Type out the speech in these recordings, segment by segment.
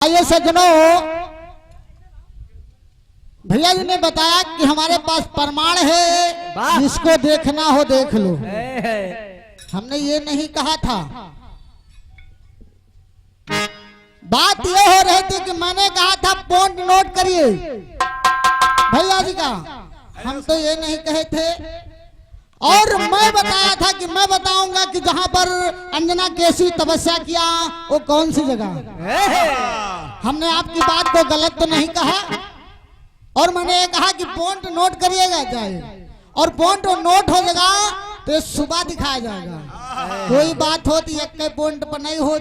आइए सज्जनों, भैया जी ने बताया कि हमारे पास प्रमाण है, जिसको देखना हो देख लो। हमने ये नहीं कहा था। बात ये हो रही थी कि मैंने कहा था पॉइंट नोट करिए भैया जी का, हम तो ये नहीं कहे थे। और मैं बताया था कि मैं बताऊंगा कि जहां पर अंजना केसी तपस्या किया वो कौन सी जगह। हमने आपकी बात को गलत तो नहीं कहा। और मैंने ये कहा कि पॉइंट नोट करिएगा जाए, और पॉइंट नोट हो जाएगा तो सुबह दिखाया जाएगा। कोई बात होती है के पॉइंट पर नहीं हो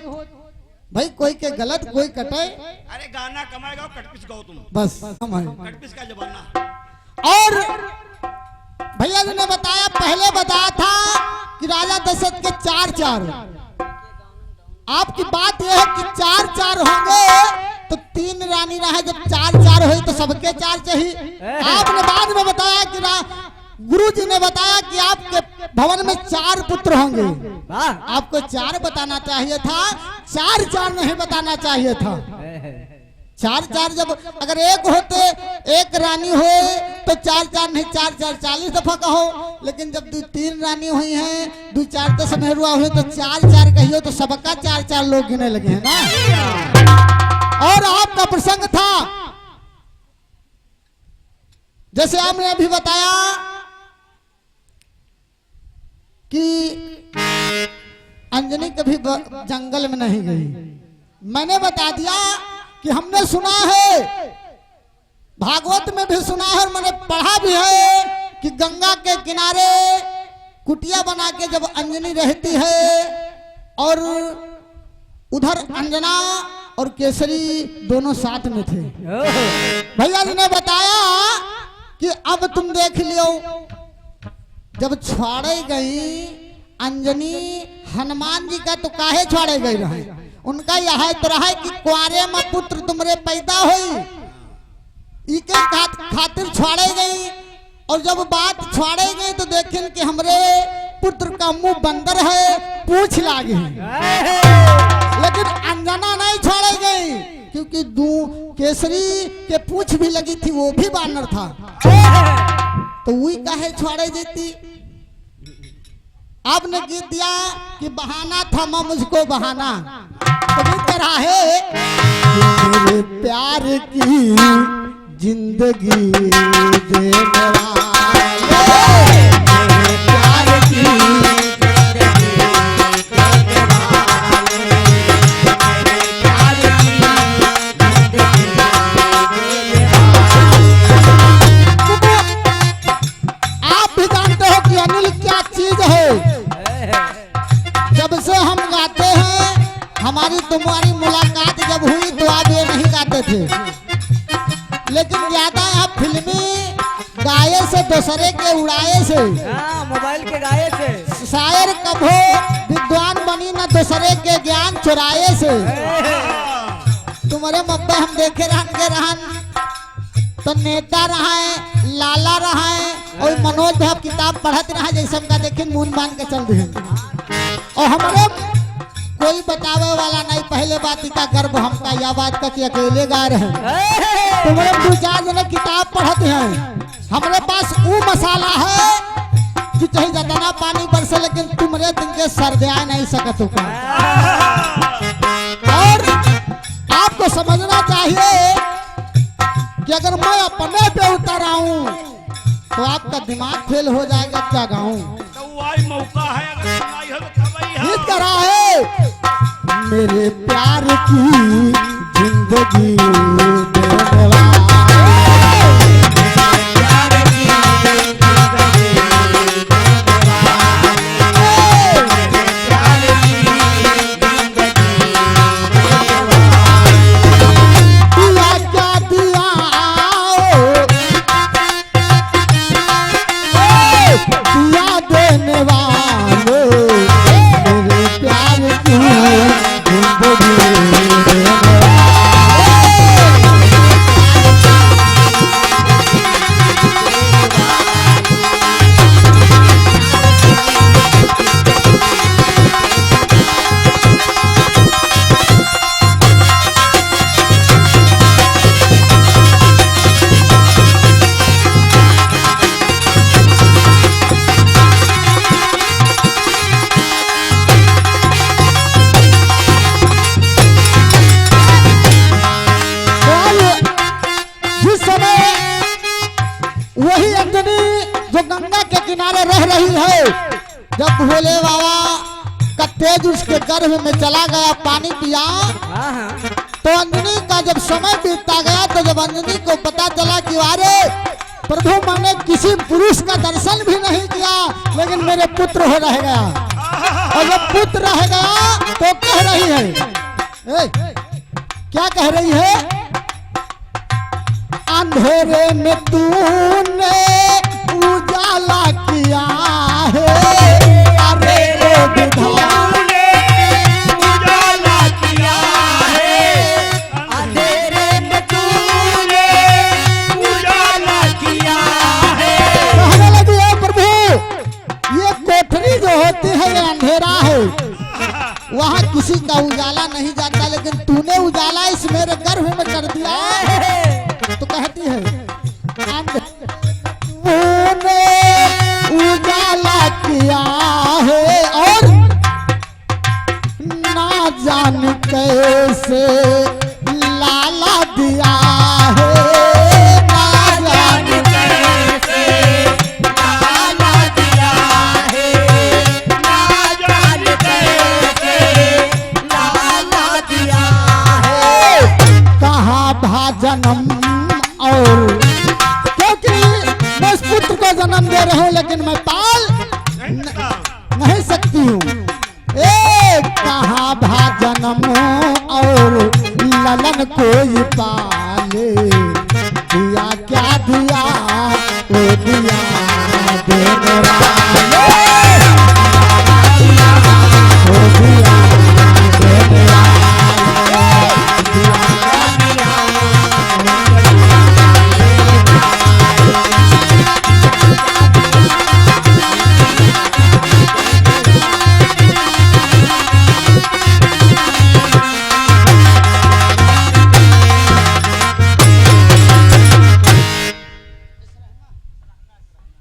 भाई, कोई के गलत कोई कटे। अरे गाना कमाएगा कटपिस गाओ तुम, बस कटपिस का जमाना। और भैया जी ने बताया, पहले बताया था कि राजा दशरथ के 4-4। आपकी बात यह है कि 4-4 होंगे तो 3 रानी रहे, जब 4-4 हुई तो सबके 4 चाहिए। आपने बाद में बताया कि गुरु जी ने बताया कि आपके भवन में 4 पुत्र होंगे। आपको 4 बताना चाहिए था, 4-4 नहीं बताना चाहिए था। 4-4 जब अगर एक होते, एक रानी हो तो 4-4 नहीं 4-4 40 दफा कहो। लेकिन जब 3 रानी हुई हैं, 2-4 10 मेहरुआ हुए तो 4-4 कहियो तो सबका 4-4 लोग गिने लगे हैं ना। और आपका प्रसंग था, जैसे आपने अभी बताया कि अंजनी कभी जंगल में नहीं गई। मैंने बता दिया कि हमने सुना है, भागवत में भी सुना है और मैंने पढ़ा भी है कि गंगा के किनारे कुटिया बना के जब अंजनी रहती है और उधर अंजना और केसरी दोनों साथ में थे। भैया जी ने बताया कि अब तुम देख लियो, जब छाड़े गई अंजनी हनुमान जी का तो काहे छाड़े गई रहे, उनका यह तो रहा कि कुआरे में पुत्र तुमरे पैदा हुई, इके खातिर छाड़े गई। और जब बात छाड़े गई तो देखें कि हमरे पुत्र का मुंह बंदर है, पूछ लागे। लेकिन अंजना नहीं छाड़े गई, क्योंकि केसरी के पूछ भी लगी थी, वो भी बानर था, तो वही काहे छाड़े देती। आपने गीत दिया कि बहाना था मैं मुझको बहाना, तो भी तरह है मेरे प्यार की जिंदगी देने वाले, मेरे प्यार की जिंदगी देने वाले, मेरे प्यार की जिंदगी देने वाले। आप भी जानते हो कि अनिल क्या चीज है। जब से हम गाते हैं, हमारी तुम्हारी मुलाकात जब हुई तो आप ये नहीं गाते थे, लेकिन ज्यादा आप फिल्मी गाये से, दूसरे के उड़ाए से, मोबाइल के गाये से, शायर कब हो विद्वान बनी ना दूसरे के ज्ञान चुराए से। तुम्हारे मब्बे हम देखे रहन तो नेता रहा है, लाला रहा है, और मनोज भाई किताब पढ़ते रहा जैसे हमका देखे मुंह मान के चल रहे। और हमारे कोई बतावे वाला नहीं। पहले बात का गर्व हमका यह बात का कि अकेले गा रहे हैं, तुम्हारे 2-4 जने किताब पढ़ते हैं। हमारे पास वो मसाला है कि चाहे जितना पानी बरसे लेकिन तुम्हारे दिन के सर्दिया नहीं सकत होगा। और आपको समझना चाहिए कि अगर मैं अपने पे उतर आऊं तो आपका दिमाग फेल हो जाएगा। क्या गाऊं, मौका है, अगर सुनाई है तो खबर है। गीत करा है मेरे प्यार की जिंदगी देने वाले, प्यार की जिंदगी देने वाले, प्यार की जिंदगी देने वाले। दिया क्या दिया दिया देने वाले, मेरे प्यार की जिंदगी देने वाले। किनारे रह रही है। जब भोले बाबा का तेज उसके गर्भ में चला गया, पानी पिया, हाँ हाँ तो अंजनी का जब समय बीतता गया, तो जब अंजनी को पता चला कि अरे प्रभु मैंने किसी पुरुष का दर्शन भी नहीं किया, लेकिन मेरे पुत्र हो रह गया। और जब पुत्र रह गया तो कह रही है, क्या कह रही है? अंधेरे में तूने उजाला किया है, अरे ओ विधान उजाला किया है, अंधेरे में तूने उजाला किया है। कहने लगी है प्रभु ये कोठरी जो होती है ये अंधेरा है, वहाँ किसी का उजाला नहीं जाता, लेकिन तूने उजाला इस मेरे गर्भ में कर दिया है। तो कहती है तूने उजाला किया है और ना जान कैसे लाला दिया है, ना जान कैसे लाला दिया है, ना जान कैसे लाला दिया है। कहाँ था जन्म और क्योंकि मैं इस पुत्र को जन्म दे रहा हूँ, लेकिन मैं पाल नहीं सकती हूँ। कहाँ भा जन्म और ललन कोई पाले, दिया क्या दिया ओ दिया देने वाले, ओ दिया देने वाले,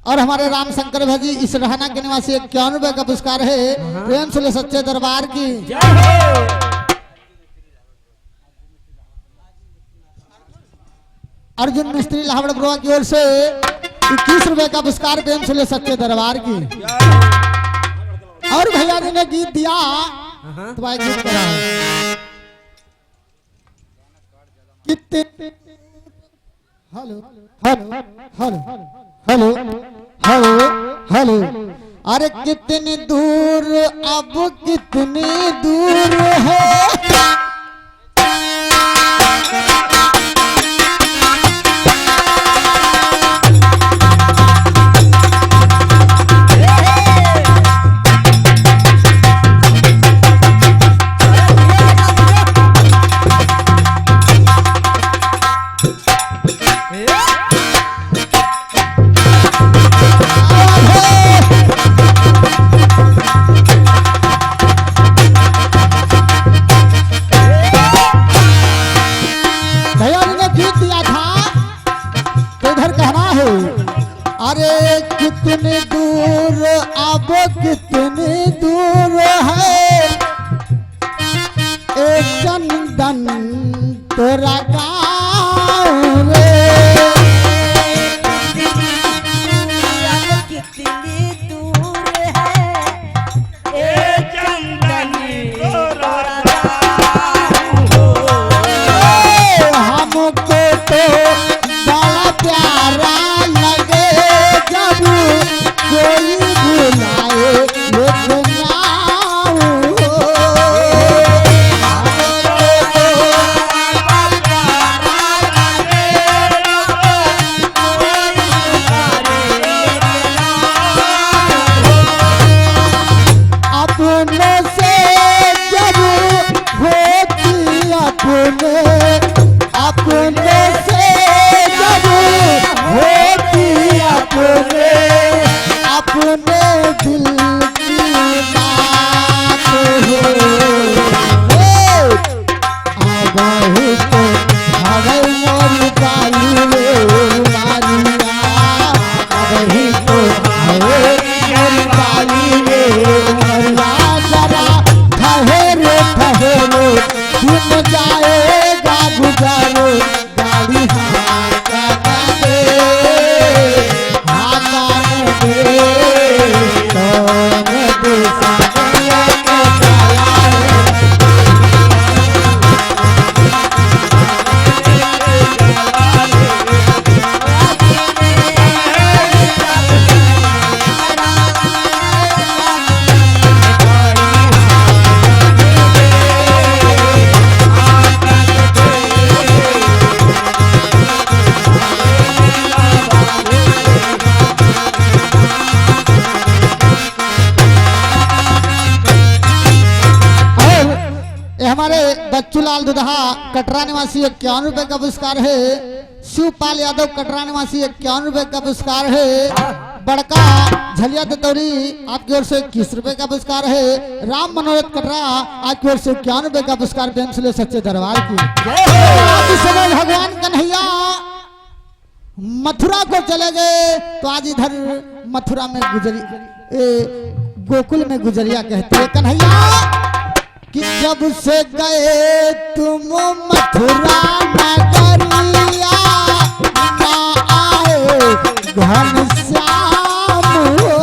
और हमारे राम शंकर भाजी इस रहना के निवासी 51 रुपए का पुरस्कार है। प्रेम से ले सच्चे दरबार की। अर्जुन मिस्त्री लाहौड़ ग्रोह की ओर से 21 रुपए का पुरस्कार प्रेम से ले सच्चे दरबार की। और भैया जी ने गीत दिया तो भाई गीत करा कितने hello hello hello hello hello hello, अरे कितनी दूर अब कितनी दूर है, अरे कितनी दूर अब कितनी दूर है, एक चंदन तेरा गाँव रे, कितनी दूर है, ए चंदन तोरा हमको तो बड़ा प्यारा लगे जब कोई बुलाए लेकिन आओ। मथुरा निवासी 51 रुपए का पुरस्कार है। शिवपाल यादव कटरा निवासी 51 रुपए का पुरस्कार है। बड़का झलिया दतौरी आपकी ओर से 21 रुपए का पुरस्कार है। राम मनोरथ कटरा आपकी ओर से 51 रुपए का पुरस्कार प्रेम से ले सच्चे दरबार की। आज इस समय भगवान कन्हैया मथुरा को चले गए तो आज इधर मथुरा में गोकुल में गुजरिया कहते हैं कन्हैया कि जब से गए तुम मथुरा नगरिया ना आए घनश्याम हो।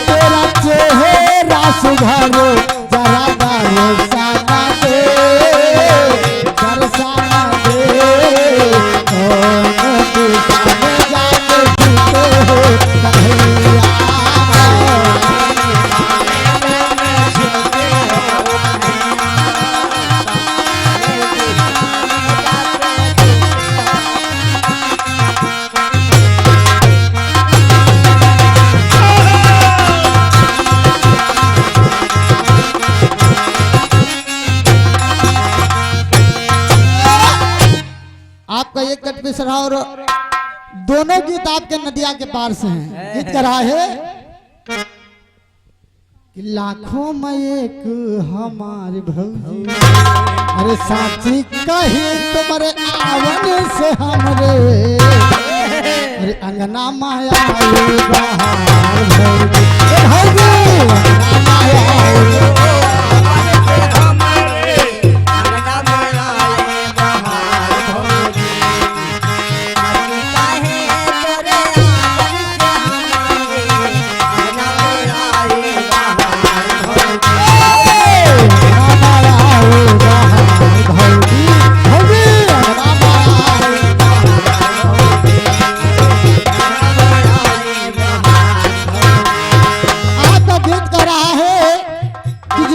तेरा चेहरा सुधारो जरा दर्शाना दे दर्शाना दे जाके जीते हो कन्हैया। आपका एक कट पिसरा और दोनों गीत आपके नदिया के पार से हैं। गीत करा है कि लाखों में एक हमारे भौजी अरे साची कही तुम्हारे आवन से हमरे अरे अंगना माया बहार भौजी अंगना माया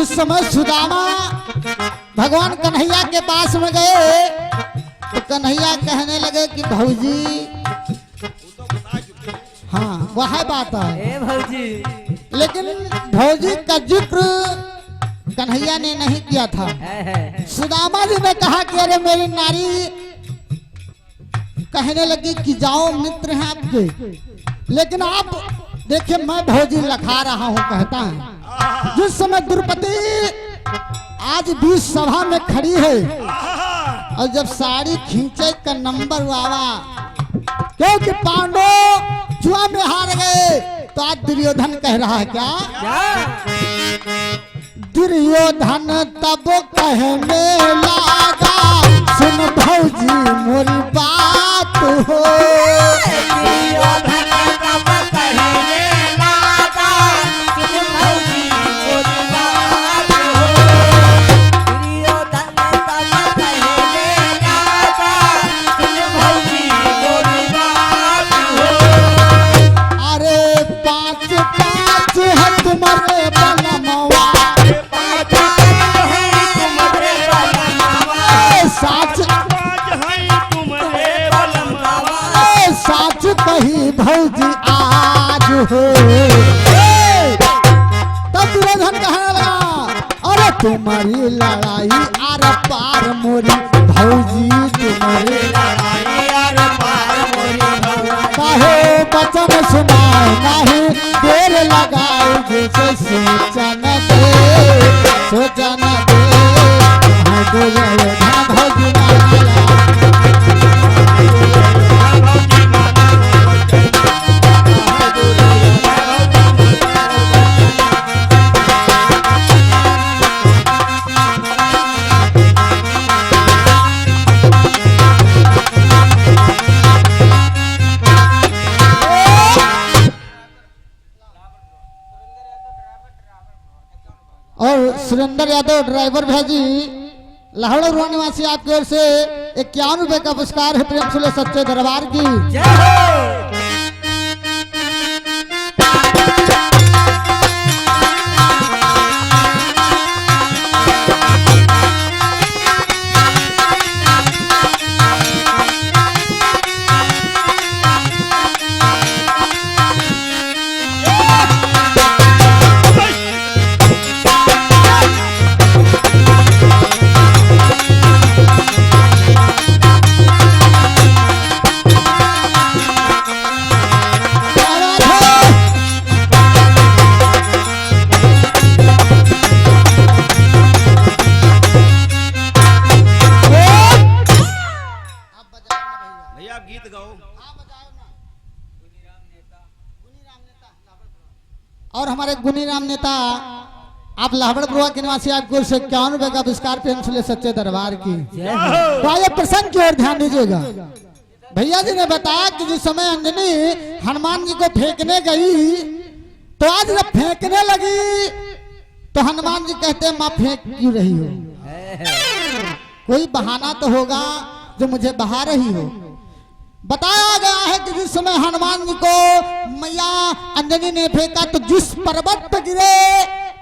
समय सुदामा भगवान कन्हैया के पास में गए तो कन्हैया कहने लगे कि भौजी हाँ वह बात है भौजी लेकिन भौजी का जिक्र कन्हैया ने नहीं किया था। सुदामा जी ने कहा कि अरे मेरी नारी कहने लगी कि जाओ मित्र हैं आपके लेकिन आप देखिए मैं भौजी लखा रहा हूँ कहता है। जिस समय द्रौपदी आज बीच सभा में खड़ी है और जब साड़ी खींचे का नंबर आवा क्योंकि पांडव जुआ में हार गए तो आज दुर्योधन कह रहा है क्या दुर्योधन तब कहने लगा सुन भौजी मोरी बात हो कही भौजी आज हो तब दुर्योधन कहने लगा अरे तुम्हारी लड़ाई आर पार मोरी भौजी तुम्हारी लड़ाई आर पार मोरी काहे बचन सुनाए नहीं देर लगाए जैसे सोचन दे दुर्योधन भौजी सुरेंद्र यादव ड्राइवर भाजी लाहौड़ रोड निवासी आपकी ओर से 51 रुपए का पुरस्कार है प्रेम सुले सच्चे दरबार की। जय हो। भैया गीत गाओ। और हमारे गुनीराम नेता आप लाहौड़ बुआ के निवासी आपको 51 रुपए का पुरस्कार प्रेम सुले सच्चे दरबार की। जय हो। तो आइए प्रसंग की ओर ध्यान दीजिएगा। भैया जी ने बताया कि जिस समय अंजनी हनुमान जी को फेंकने गई तो आज जब फेंकने लगी तो हनुमान जी कहते हैं माँ फेंक क्यों रही हो, कोई बहाना तो होगा जो मुझे बहा रही हो। बताया गया है कि जिस समय हनुमान जी को मैया अंजनी ने फेंका तो जिस पर्वत पर गिरे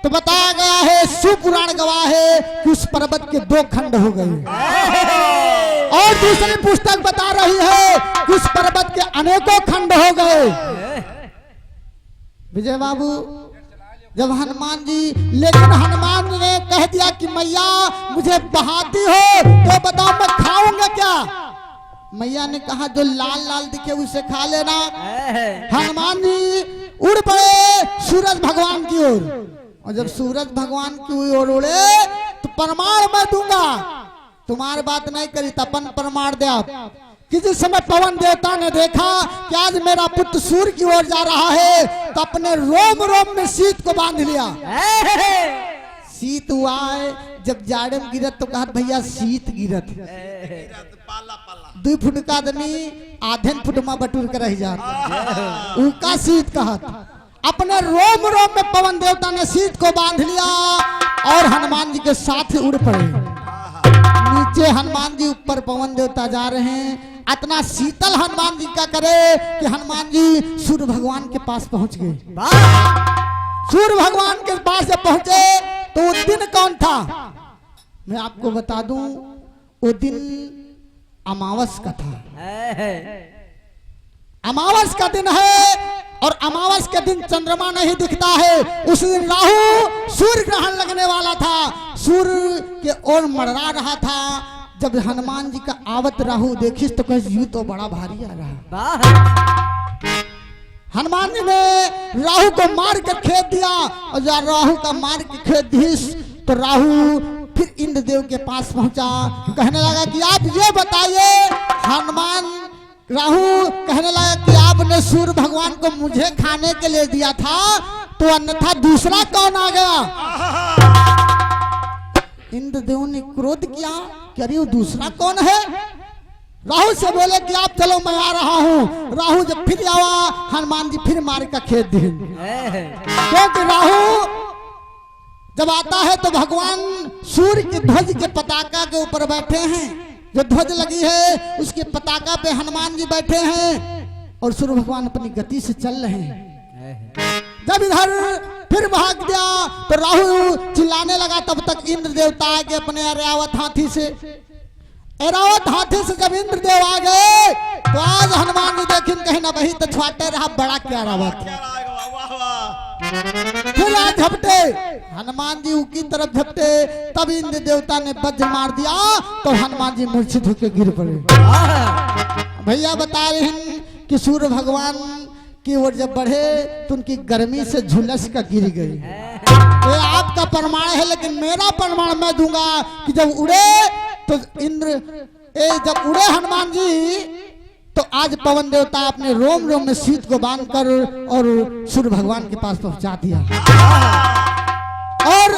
तो बताया गया है शिवपुराण गवाह है कि उस पर्वत के 2 खंड हो गए और दूसरी पुस्तक बता रही है कि उस पर्वत के अनेकों खंड हो गए। विजय बाबू जब हनुमान जी, लेकिन हनुमान जी ने कह दिया कि मैया मुझे बहाती हो तो बताओ मैं खाऊंगा क्या। मैया ने कहा जो लाल लाल दिखे उसे खा लेना। हनुमान जी उड़ पड़े सूरज भगवान की ओर और जब सूरज भगवान की ओर उड़े तो प्रमाण मैं दूंगा, तुम्हारी बात नहीं करी तपन प्रमाण दे आप कि जिस समय पवन देवता ने देखा कि आज मेरा पुत्र सूर्य की ओर जा रहा है तो अपने रोम रोम में शीत को बांध लिया। शीत हुआ है जब जाड़े में गिरत तो कहा भैया शीत गिरत पाला पाला 2 फुट का आदमी आधे फुट में बटूर कर रह जाता उनका शीत कहा। अपने रोम रोम में पवन देवता ने शीत को बांध लिया और हनुमान जी के साथ उड़ पड़े। नीचे हनुमान जी, ऊपर पवन देवता जा रहे हैं। इतना शीतल हनुमान जी का करे कि हनुमान जी सूर्य भगवान के पास पहुंच गए। सूर्य भगवान के पास जब पहुंचे तो वो दिन कौन था मैं आपको बता दूं, वो दिन अमावस का था। अमावस का दिन है और अमावस के दिन चंद्रमा नहीं दिखता है। उस दिन राहु सूर्य ग्रहण लगने वाला था, सूर्य के ओर मड़रा रहा था। जब हनुमान जी का आवत राहु देखी तो कहे यूं तो बड़ा भारी आ रहा। हनुमान जी ने राहु को मार कर खेत दिया और जब राहु का मार के खेत दी तो राहु फिर इंद्रदेव के पास पहुंचा, कहने लगा कि आप ये बताइए। हनुमान राहु कहने लगा कि आपने सूर्य भगवान को मुझे खाने के लिए दिया था तो अन्यथा दूसरा कौन आ गया। इंद्रदेव ने क्रोध किया कि अरे वो दूसरा कौन है। राहु से बोले कि आप चलो मैं आ रहा हूँ। राहु जब फिर आवा हनुमान जी फिर मार का खेत दिए क्योंकि राहु जब आता है तो भगवान सूर्य की ध्वज के पताका के ऊपर बैठे हैं। जो ध्वज लगी है उसके पताका पे हनुमान जी बैठे हैं और सूर्य भगवान अपनी गति से चल रहे हैं। जब इधर फिर भाग गया तो राहु चिल्लाने लगा, तब तक इंद्र देवता आके अपने ऐरावत हाथी से, ऐरावत हाथी से जब इंद्रदेव आ गए तो आज हनुमान जी देखें कहीं ना वही तो छाटे रहा बड़ा क्या रावत। फिर आज झपटे हनुमान जी की तरफ झपटे, तब इंद्र देवता ने वज्र मार दिया तो हनुमान जी मूर्छित होकर गिर पड़े। भैया बता रहे हैं कि सूर्य भगवान की ओर जब बढ़े तो उनकी गर्मी से झुलस का गिर गई। ये आपका प्रमाण है लेकिन मेरा प्रमाण मैं दूंगा कि जब उड़े तो जब उड़े हनुमान जी तो आज पवन देवता अपने रोम रोम में शीत को बांधकर और सूर्य भगवान के पास पहुंचा दिया। और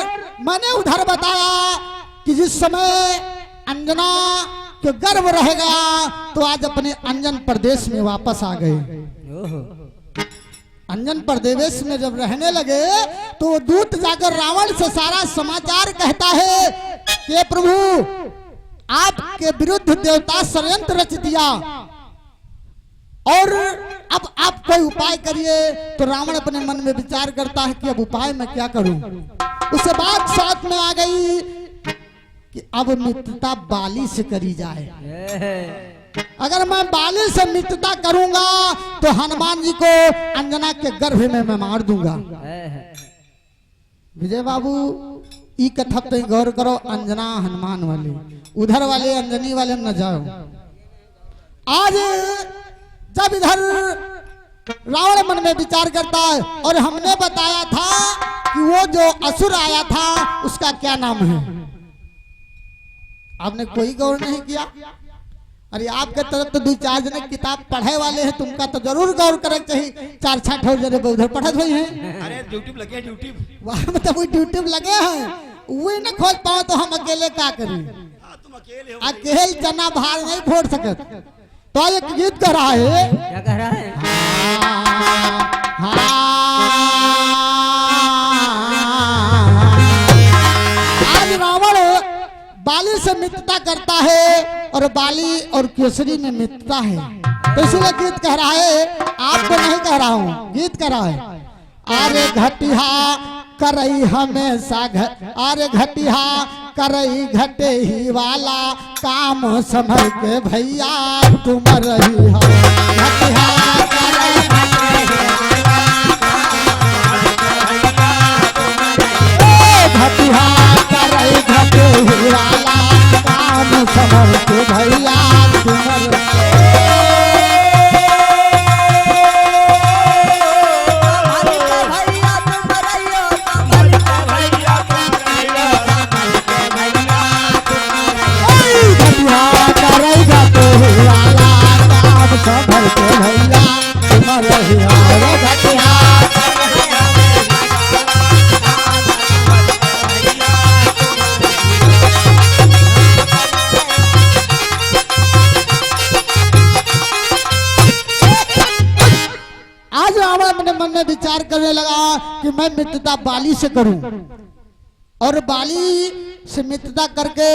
मैंने उधर बताया कि जिस समय अंजना के गर्भ रह गया तो आज अपने अंजन प्रदेश में वापस आ गए। अंजन प्रदेश में जब रहने लगे तो वो दूत जाकर रावण से सारा समाचार कहता है कि प्रभु आपके विरुद्ध देवता षड्यंत्र रच दिया और अब आप कोई उपाय करिए। तो रावण अपने मन में विचार करता है कि अब उपाय मैं क्या करूं। उसे बात साथ में आ गई कि अब मित्रता बाली से करी जाए। अगर मैं बाली से मित्रता करूंगा तो हनुमान जी को अंजना के गर्भ में मैं मार दूंगा। विजय बाबू ई कथा पे गौर करो, अंजना हनुमान वाले, उधर वाले अंजनी वाले न जाओ। आज जब इधर रावण मन में विचार करता है और हमने बताया था कि वो जो असुर आया था उसका क्या नाम है, आपने कोई गौर नहीं किया। अरे आपके तरफ तो 2-4 जने किताब पढ़े वाले हैं, तुमका तो जरूर गौर करे चाहिए। 4-6 जने उधर पढ़त हुई हैं। अरे यूट्यूब लगे, यूट्यूब वहां मतलब यूट्यूब लगे हैं, वही न खोज पाओ तो हम अकेले क्या करें। तुम अकेले हो। अकेले चना भार नहीं फोड़ सकत। तो एक गीत कह रहा है, क्या कह रहा है? आज रावण बाली से मित्रता करता है और बाली और केसरी में मित्रता है। तो इसलिए गीत कह रहा है, आपको नहीं कह रहा हूँ, गीत कह रहा है। अरे घटिया करई हमेशा अरे घटिया करई घटे ही वाला काम संभल के भैया तुम रही हो। घटिया करई घटिया करई घटे ही वाला काम संभल के भैया तुम संभल के भैया तुम रही हो। घटिया आज रावण अपने मन में विचार करने लगा कि मैं मित्रता बाली से करूं और बाली से मित्रता करके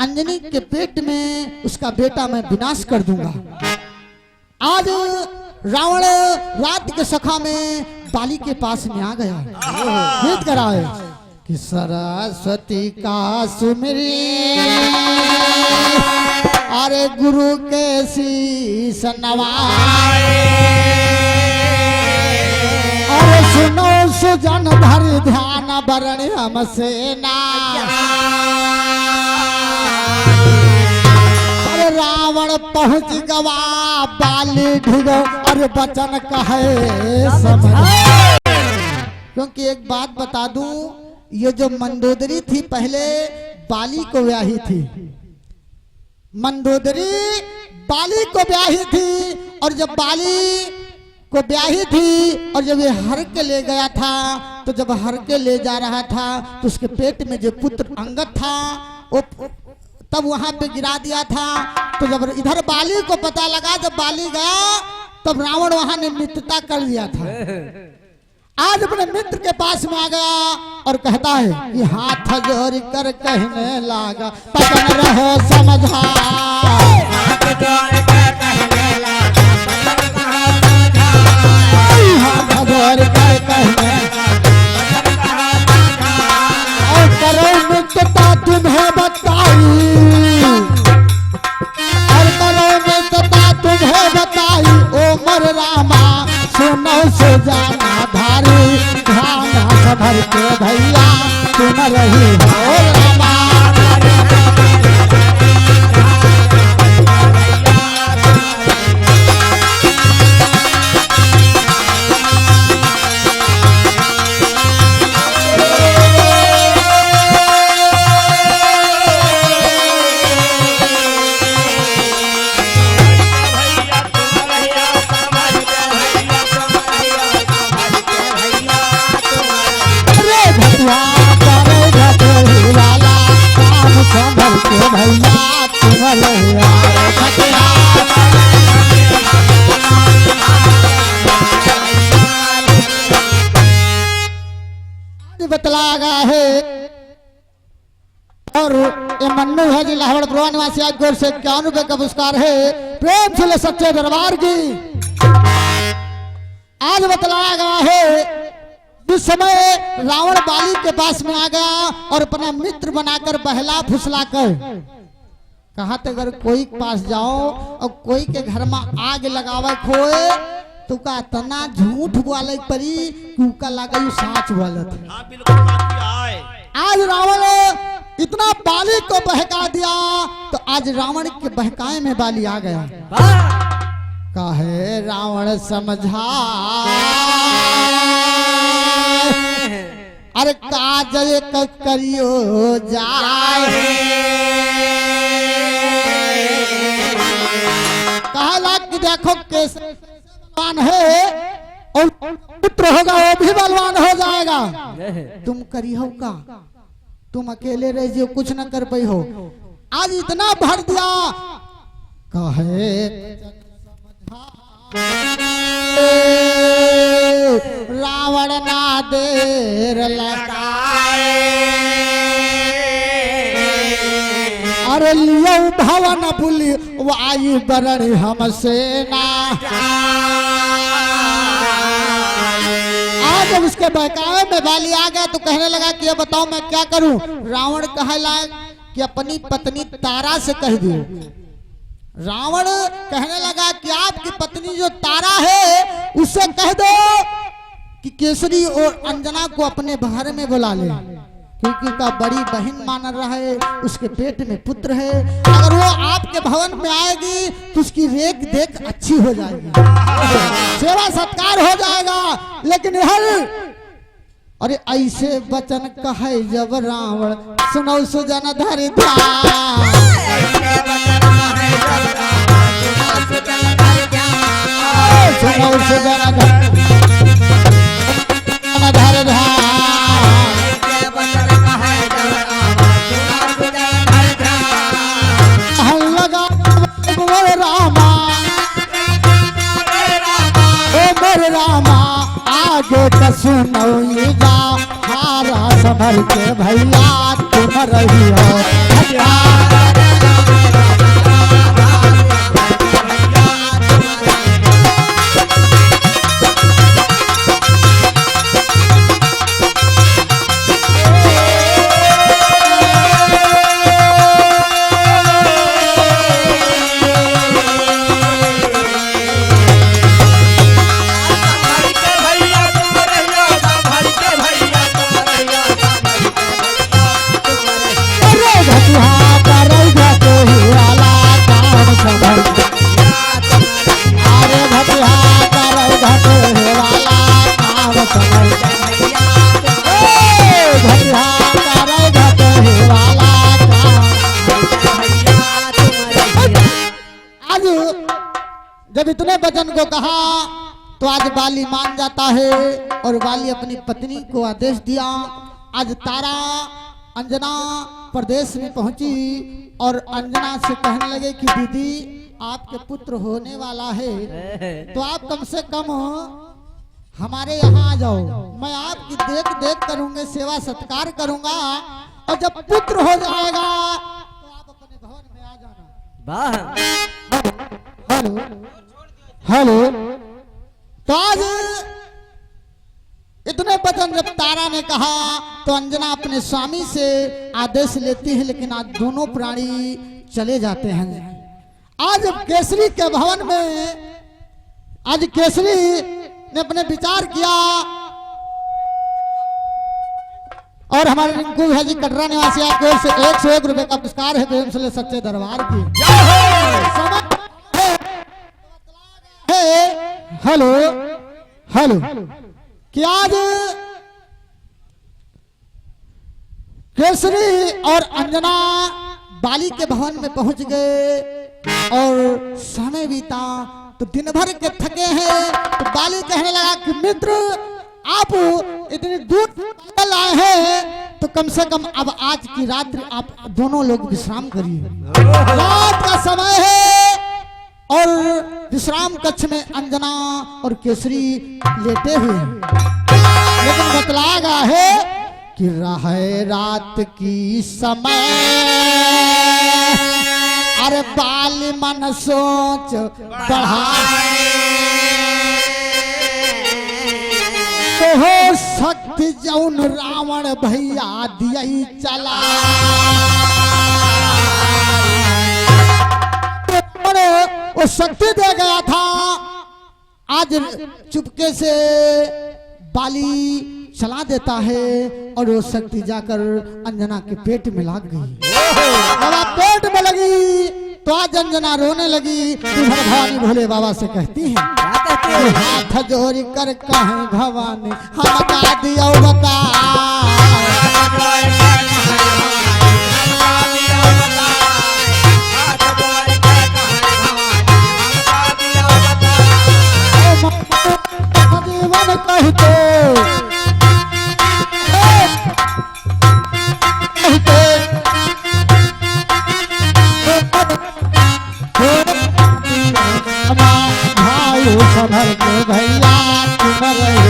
अंजनी के पेट में उसका बेटा मैं विनाश कर दूंगा। आज रावण रात के सखा में बाली के पास में आ गया। गीत करा है कि सरस्वती का सुमिरी अरे गुरु के शीश नवाए अरे सुनो सुजन भर ध्यान बरण हमसे ना। अरे रावण पहुंच गवा बाली ढिगो और बचन कहे समझ। क्योंकि एक बात बता दूं, ये जो मंदोदरी थी पहले बाली को ब्याही थी, मंदोदरी बाली को ब्याही थी। और जब बाली को ब्याही थी और जब ये हर के ले गया था, तो जब हर के ले जा रहा था तो उसके पेट में जो पुत्र अंगद था वो तब वहां पे गिरा दिया था। तो जब इधर बाली को पता लगा, जब बाली गया तब रावण वहां ने मित्रता कर लिया था। आज अपने मित्र के पास में आ गया और कहता है कि हाथ जोड़ कर कहने लगा पकड़ रहो समझा। हाथ जोड़ कर कहने और करो मित्रता तुम्हें बताई और करो मित्रता तुम्हें बताई ओ मर रामा सुनो से जाना धारी ध्यान संभल के भैया तुम रही हो रामा। संभल के भैया तुम रही हो। बतलाया गया है और ये मन्नू है जी लाहौर पुरवा निवासी आज गोर से 51 रुपए का पुरस्कार है। प्रेम से ले सच्चे दरबार की। आज बतलाया गया है जिस समय रावण बाली के पास में आ गया और अपना मित्र बनाकर बहला फुसलाकर कहा थे अगर कोई के पास जाओ और कोई के घर में आग लगावे खोए तो का तना झूठ बोले परी का लगा साच बोलत। हाँ बिल्कुल बात भी आए। आज रावण इतना बाली को बहका दिया तो आज रावण के बहकाए में बाली आ गया। कहे रावण समझा अरे काजल करियो जाए कहला कि देखो कैसे बलवान है और पुत्र होगा वो भी बलवान हो जाएगा। तुम करियो का तुम अकेले रह जियो कुछ न कर पाई हो। आज इतना भर दिया कहे रावण ना देर लगाए अरे लियो भवन बुली वायु बरण हमसे ना। आज जब उसके बहकावे में बाली आ गया तो कहने लगा कि ये बताओ मैं क्या करूं। रावण कहला कि अपनी पत्नी तारा से कह दो। रावण कहने लगा कि आपकी पत्नी जो तारा है उससे कह दो कि केसरी और अंजना को अपने घर में बुला ले क्योंकि का बड़ी बहन मान रहा है उसके पेट में पुत्र है। अगर वो आपके भवन में आएगी तो उसकी रेख देख अच्छी हो जाएगी सेवा सत्कार हो जाएगा। लेकिन हर अरे ऐसे वचन कहे जब रावण सुनो सुजन धरि ध्यान सुनो सुजन धरि रामा आगे कसुनो ये जा हारा संभल के भैया तुम रही हो। जब इतने वचन को कहा तो आज बाली मान जाता है और बाली अपनी पत्नी को आदेश दिया। आज तारा अंजना प्रदेश में पहुंची और अंजना से कहने लगे कि दीदी आपके पुत्र होने वाला है तो आप कम से कम हमारे यहाँ आ जाओ। मैं आपकी देख देख करूंगा सेवा सत्कार करूंगा और जब पुत्र हो जाएगा तो आप अपने भवन में आ जाना। हेलो हेलो तो आज इतने वचन जब तारा ने कहा तो अंजना अपने स्वामी से आदेश लेती है लेकिन आज दोनों प्राणी चले जाते हैं। आज केसरी के भवन में आज केसरी ने अपने विचार किया और हमारे रिंकू है जी कटरा निवासी आपकी ओर से 101 रुपए का पुरस्कार है प्रेम से सच्चे दरबार की। हेलो हेलो क्या आज केसरी और अंजना बाली के भवन में पहुंच गए और समय बीता तो दिन भर के थके हैं तो बाली कहने लगा कि मित्र आप इतनी दूर आए हैं तो कम से कम अब आज की रात्रि आप दोनों लोग विश्राम करिए। रात का समय है और विश्राम कक्ष में अंजना और केसरी लेटे हुए हैं। लेकिन बतलाया गया है कि रहे रात की समय अरे बाल मन सोच बढ़ाए तो हो शक्ति जौन रावण भैया दिया चला वो शक्ति दे गया था। आज चुपके से बाली चला देता है और वो शक्ति जाकर अंजना के पेट में लग गई। जब पेट में लगी तो आज अंजना रोने लगी। तो भवानी भोले बाबा से कहती है हाथ जोड़ कर कहें भवानी हम बता दियो बता जीवन कहते भाई संभल के भैया तुम रहे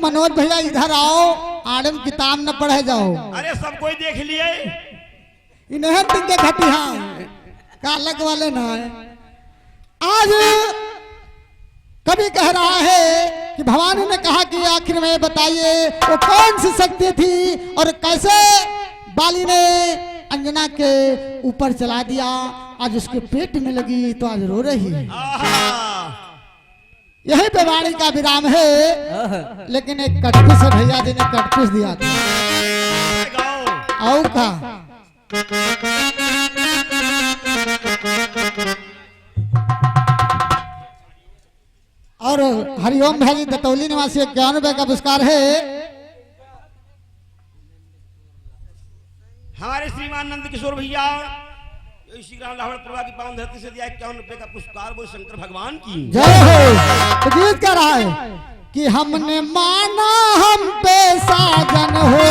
मनोज भैया इधर आओ आड़म किताब न पढ़े जाओ। अरे सब कोई देख लिए इन्हें तिंगे घटिया कालक वाले ना है। आज कभी कह रहा है कि भवानी ने कहा कि आखिर में बताइए वो कौन सी शक्ति थी और कैसे बाली ने अंजना के ऊपर चला दिया। आज उसके पेट में लगी तो आज रो रही है। यही पे वाणी का विराम है। लेकिन एक कटपीस भैया जी ने कटपीस दिया था और का और हरिओम भाई जी दतौली निवासी 51 रुपए का पुरस्कार है। हमारे श्रीमान नंद किशोर भैया श्री राम लाहौर प्रभा की पावन धरती से दिया 51 रुपए का पुरस्कार वो शंकर भगवान की जय हो। तो गीत कह रहा है कि हमने माना हम पे साजन हो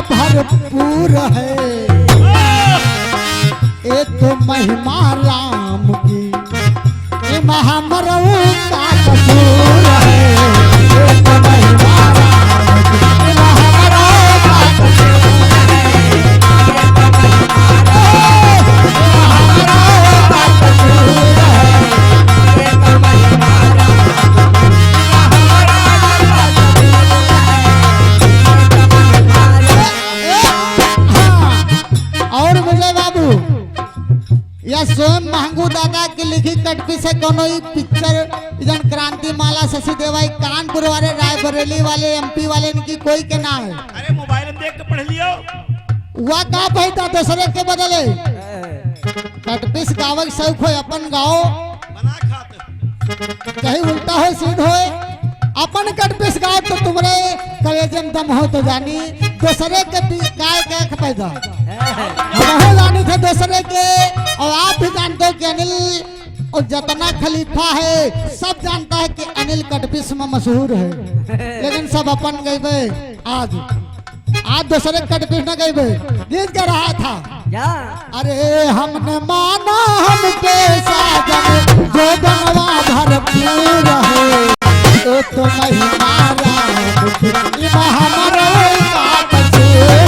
भरपूर है ये तो महिमा राम की ये महामरऊ का कसूर है। ये तो महिमा राम की ये महामरऊ का कसूर है। ये तो महामरऊ का कसूर है। ये तो महिमा और विजय बाबू या स्वयं महंगू दादा की लिखी कटपी से कोनो पिक्चर जन क्रांति माला शशि देवाई कानपुर वाले रायबरेली वाले एमपी वाले इनकी कोई के ना है। अरे मोबाइल में देख के पढ़ लियो वह का पैदा दूसरे के बदले कटपीस गावक शौक हो अपन गाओ बना खाते कहीं उल्टा हो सीध हो अपन कटपीस गाओ तो तुम्हारे कलेजन दम हो तो जानी दूसरे के गाय का पैदा हम जानी थे दूसरे के। और आप भी जानते हो कि अनिल और जितना खलीफा है सब जानता है कि अनिल कटपीस में मशहूर है। लेकिन सब अपन गए आज आज दूसरे कट कृष्ण गए गीत गा रहा था। क्या अरे हमने माना हमके साजन जो बनवा भरपूर है तो नहीं मारा हमारे का कसूर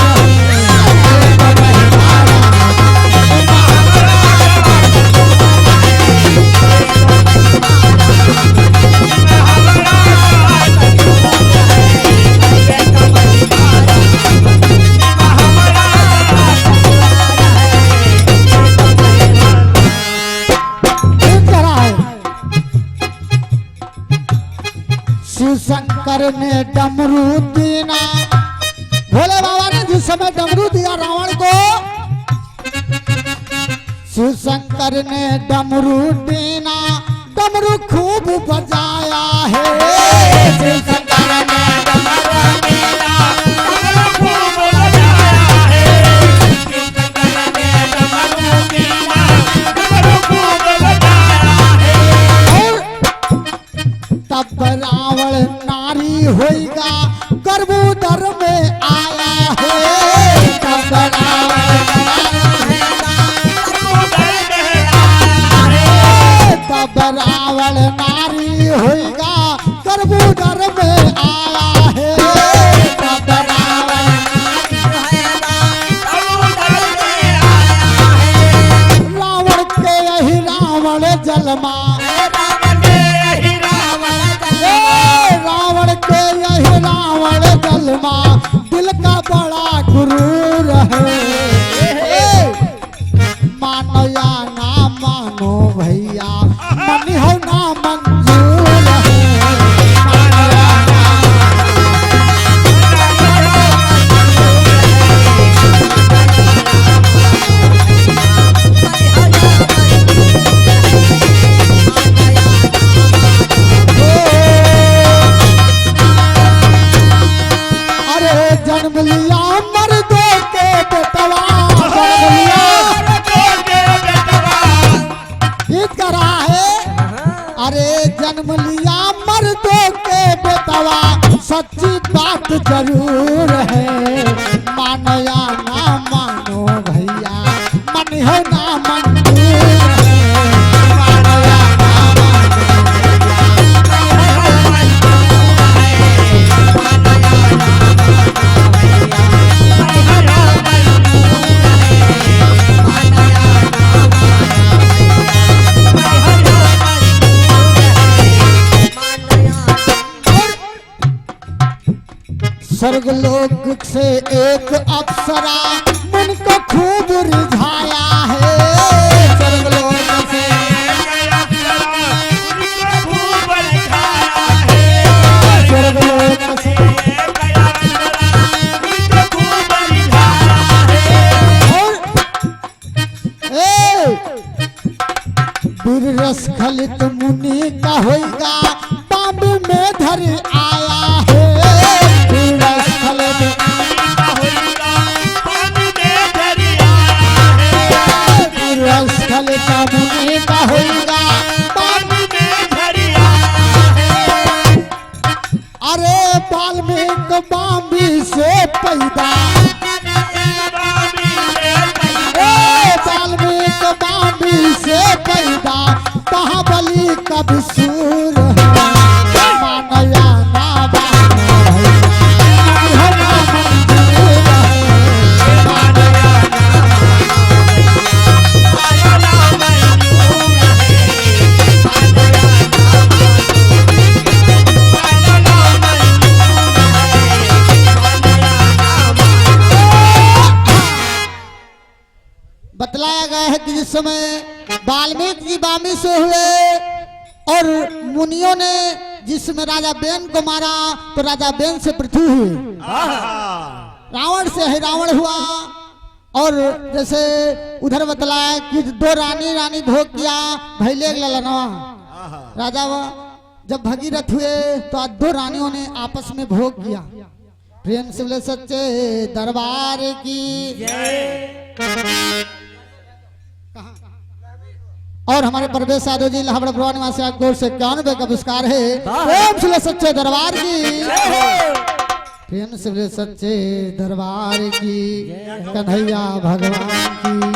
शंकर ने डमरू दीना, भोले बाबा ने जिस समय डमरू दिया रावण को, शिव शंकर ने डमरू दीना, डमरू खूब बजाया है। शिव शंकर ने डमरू दीना, डमरू खूब बजाया है। शिव शंकर ने डमरू दीना, डमरू खूब बजाया है। तब रावण नारी होएगा गर्भोदर में आया है। तब रावण नारी होएगा गर्भोदर में आया है। तब रावण के यही रावण जलमा, रावण के यही रावण जलमा, दिल का बड़ा गुरूर है। मानो या ना मानो भैया, मन हो ना मंजूर है। मानो या ना जन्म लिया मर्दों के बेटवा, जन्म लिया गीत कर रहा है। अरे जन्म लिया मर्दों के बेटवा, सच्ची बात जरूर है। मानो या ना मानो भैया, मन हो ना मंजूर है। मानो या ना मानो स्वर्गलोक से एक अप्सरा मन को खूब रिझाया है। स्वर्गलोक से स्वर्गलोक से वीर रस खलित मुनि का होगा, बांबे में धर आया है। अरे वाल्मीकि बांबी से पैदा, वाल्मीकि बांबी से पैदा, महाबली कभी सूर है। मानो या ना मानो भैया, ना मंजूर है। मानो या बतलाया गया है कि जिस समय वाल्मीकि जी बामी से हुए और मुनियों ने जिसमें राजा बेन को मारा, तो राजा बेन से पृथ्वी हुई, रावण से है रावण हुआ। और जैसे उधर बतलाया कि दो रानी भोग किया भैले ललनवा राजा जब भगीरथ हुए तो दो रानियों ने आपस में भोग किया। प्रेम से बोले सच्चे दरबार की और हमारे परवेश साधु जी लाहौर पुरवा निवासी आपको से 91 का पुरस्कार है। प्रेम से सच्चे दरबार की प्रेम से बोले सच्चे दरबार की, कन्हैया भगवान की।